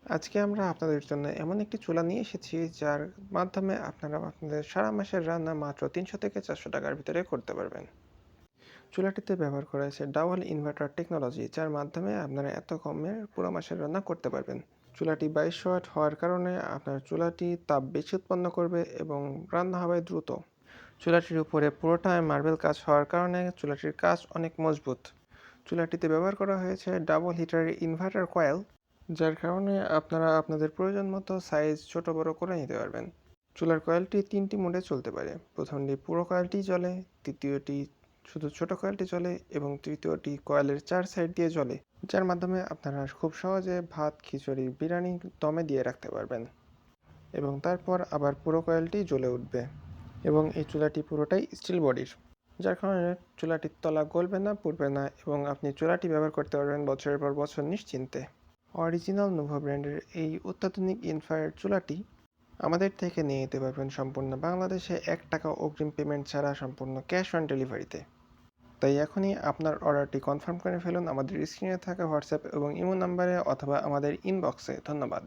আজকে আমরা আপনাদের জন্য এমন একটি চুলা নিয়ে এসেছি যার মাধ্যমে আপনারা আপনাদের সারা মাসের রান্না মাত্র ৩০০ থেকে ৪০০ টাকার ভিতরে করতে পারবেন। চুলাটিতে ব্যবহার করা হয়েছে ডাবল ইনভার্টার টেকনোলজি, যার মাধ্যমে আপনারা এত কমে পুরো মাসের রান্না করতে পারবেন। চুলাটি ২২০০ ওয়াট হওয়ার কারণে আপনার চুলাটি তাপ বেশি উৎপন্ন করবে এবং রান্না হবে দ্রুত। চুলাটির উপরে পুরোটাই মার্বেল কাজ হওয়ার কারণে চুলাটির কাজ অনেক মজবুত। চুলাটিতে ব্যবহার করা হয়েছে ডাবল হিটারের ইনভার্টার কয়েল, যার কারণে আপনারা আপনাদের প্রয়োজন মতো সাইজ ছোট বড় করে নিতে পারবেন। চুলার কয়েলটি ৩টি মোডে চলতে পারে। প্রথমটি পুরো কয়েলটি জ্বলে, দ্বিতীয়টি শুধু ছোট কয়েলটি জ্বলে এবং তৃতীয়টি কয়েলের ৪ সাইড দিয়ে জ্বলে, যার মাধ্যমে আপনারা খুব সহজে ভাত, খিচুড়ি, বিরিয়ানি দমে দিয়ে রাখতে পারবেন এবং তারপর আবার পুরো কয়েলটি জ্বলে উঠবে। এবং এই চুলাটি পুরোটাই স্টিল বডির, যার কারণে চুলাটির তলা গলবে না, পুড়বে না এবং আপনি চুলাটি ব্যবহার করতে পারবেন বছরের পর বছর নিশ্চিন্তে। অরিজিনাল নোভা ব্র্যান্ডের এই অত্যাধুনিক ইনফ্রারেড চুলাটি আমাদের থেকে নিয়ে নিতে পারবেন সম্পূর্ণ বাংলাদেশে ৳১ অগ্রিম পেমেন্ট ছাড়া, সম্পূর্ণ ক্যাশ অন ডেলিভারিতে। তাই এখনই আপনার অর্ডারটি কনফার্ম করে ফেলুন আমাদের স্ক্রিনে থাকা হোয়াটসঅ্যাপ এবং ইমো নাম্বারে অথবা আমাদের ইনবক্সে। ধন্যবাদ।